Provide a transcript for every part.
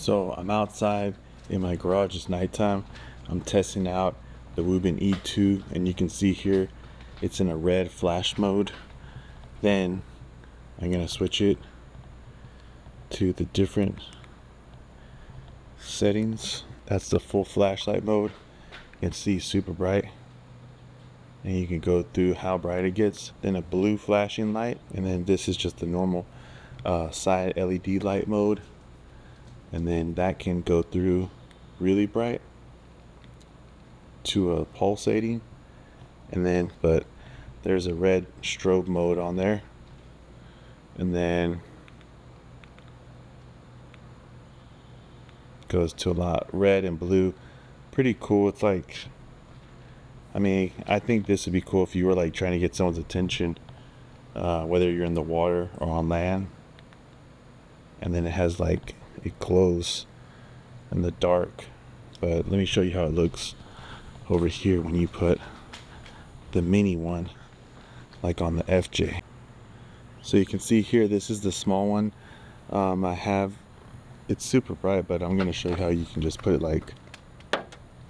So I'm outside in my garage, it's nighttime. I'm testing out the Wuben E2 and you can see here it's in a red flash mode. Then I'm gonna switch it to the different settings. That's the full flashlight mode. You can see super bright and you can go through how bright it gets. Then a blue flashing light, and then this is just the normal side LED light mode, and then that can go through really bright to a pulsating, and then but there's a red strobe mode on there, and then goes to a lot red and blue. Pretty cool. It's like, I mean, I think this would be cool if you were like trying to get someone's attention, whether you're in the water or on land. And then it has like, it glows in the dark. But let me show you how it looks over here when you put the mini one, like on the FJ. So you can see here, this is the small one. It's super bright, but I'm gonna show you how you can just put it like,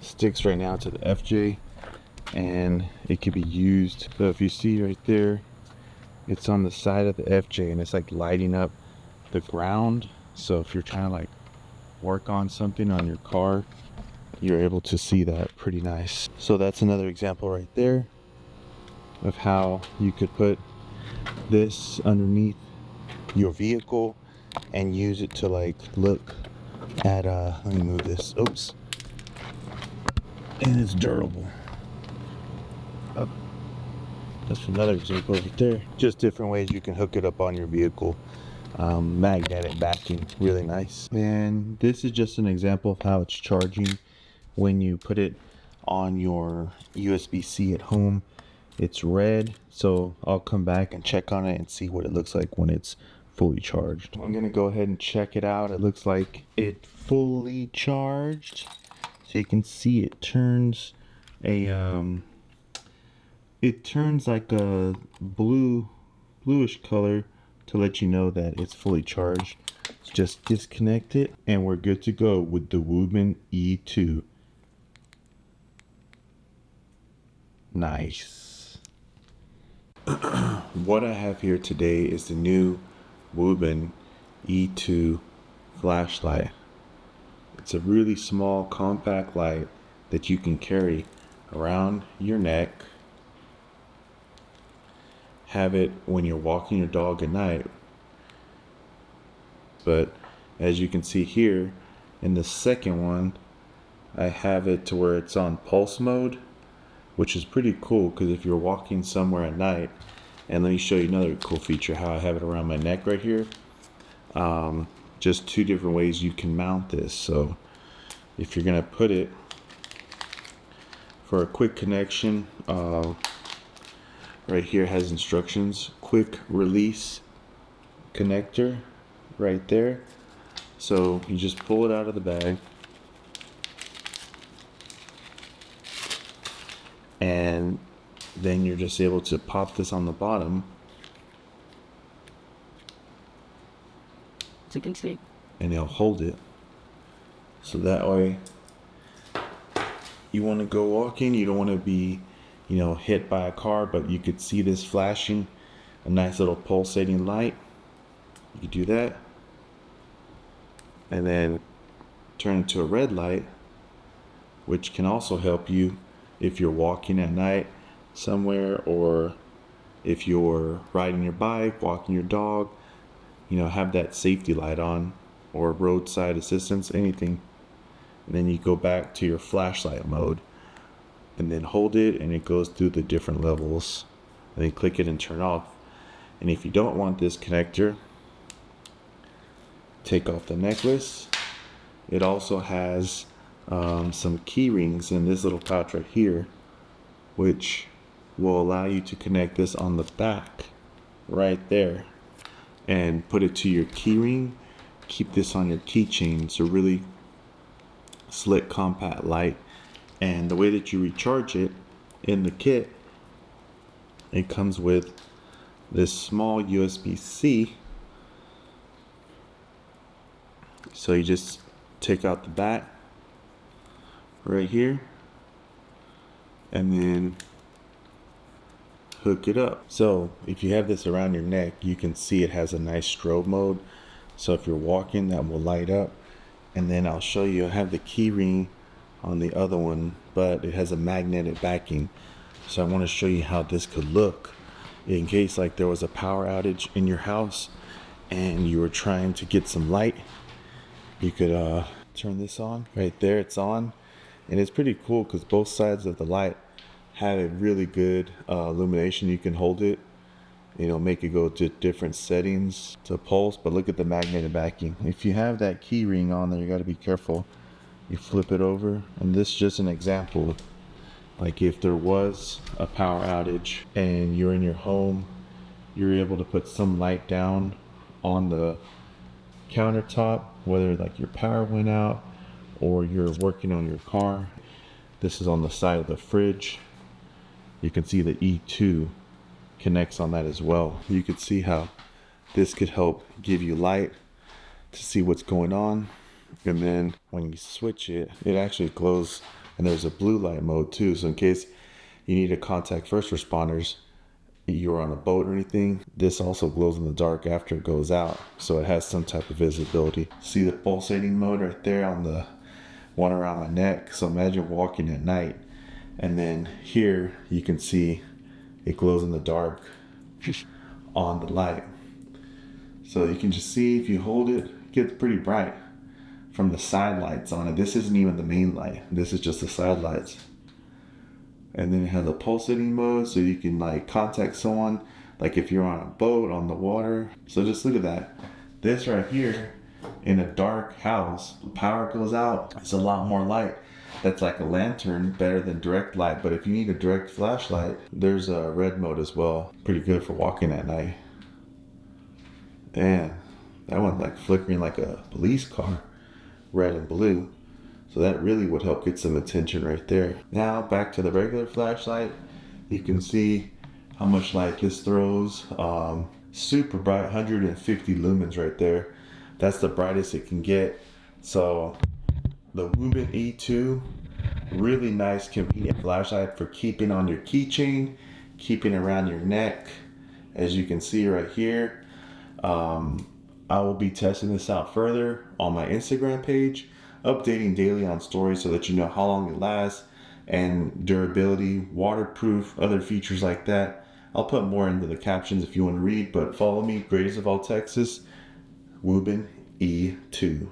sticks right now to the FJ, and it can be used. So if you see right there, it's on the side of the FJ and it's like lighting up the ground. So if you're trying to like work on something on your car, you're able to see that pretty nice. So that's another example right there of how you could put this underneath your vehicle and use it to like look at let me move this, oops, and it's durable. Oh, that's another example right there. Just different ways you can hook it up on your vehicle. Magnetic backing, really nice. And this is just an example of how it's charging when you put it on your USB-C at home. It's red, so I'll come back and check on it and see what it looks like when it's fully charged. I'm gonna go ahead and check it out. It looks like it fully charged. So you can see it turns like a bluish color to let you know that it's fully charged. Just disconnect it and we're good to go with the Wuben E2. Nice. What I have here today is the new Wuben E2 flashlight. It's a really small, compact light that you can carry around your neck. Have it when you're walking your dog at night. But as you can see here, in the second one, I have it to where it's on pulse mode, which is pretty cool because if you're walking somewhere at night, and let me show you another cool feature, how I have it around my neck right here. Just two different ways you can mount this. So if you're gonna put it for a quick connection, right here has instructions, quick release connector right there. So you just pull it out of the bag and then you're just able to pop this on the bottom and it'll hold it. So that way you want to go walking, you don't want to be, you know, hit by a car, but you could see this flashing, a nice little pulsating light. You could do that and then turn it to a red light, which can also help you if you're walking at night somewhere, or if you're riding your bike, walking your dog, you know, have that safety light on, or roadside assistance, anything. And then you go back to your flashlight mode and then hold it and it goes through the different levels, and then click it and turn off. And if you don't want this connector, take off the necklace. It also has some key rings in this little pouch right here, which will allow you to connect this on the back right there and put it to your key ring. Keep this on your keychain. It's a really slick, compact light. And the way that you recharge it in the kit, it comes with this small USB-C. So you just take out the back right here and then hook it up. So if you have this around your neck, you can see it has a nice strobe mode. So if you're walking, that will light up. And then I'll show you, I have the key ring on the other one, but it has a magnetic backing. So I want to show you how this could look in case like there was a power outage in your house and you were trying to get some light. You could turn this on right there. It's on, and it's pretty cool because both sides of the light have a really good illumination. You can hold it, you know, make it go to different settings to pulse. But look at the magnetic backing. If you have that key ring on there, you got to be careful. You flip it over, and this is just an example. Like if there was a power outage and you're in your home, you're able to put some light down on the countertop, whether like your power went out or you're working on your car. This is on the side of the fridge. You can see the E2 connects on that as well. You can see how this could help give you light to see what's going on. And then when you switch it, it actually glows, and there's a blue light mode too. So in case you need to contact first responders, you're on a boat or anything, this also glows in the dark after it goes out. So it has some type of visibility. See the pulsating mode right there on the one around my neck. So imagine walking at night, and then here you can see it glows in the dark on the light. So you can just see if you hold it, it gets pretty bright from the side lights on it. This isn't even the main light. This is just the side lights. And then it has a pulsating mode, so you can like contact someone, like if you're on a boat, on the water. So just look at that. This right here, in a dark house, the power goes out, it's a lot more light. That's like a lantern, better than direct light. But if you need a direct flashlight, there's a red mode as well. Pretty good for walking at night. And that one's like flickering like a police car, red and blue. So that really would help get some attention right there. Now back to the regular flashlight. You can see how much light this throws. Super bright, 150 lumens right there. That's the brightest it can get. So the Wuben E2, really nice convenient flashlight for keeping on your keychain, keeping around your neck. As you can see right here. I will be testing this out further on my Instagram page, updating daily on stories so that you know how long it lasts and durability, waterproof, other features like that. I'll put more into the captions if you want to read, but follow me, greatest of all Texas, Wuben E2.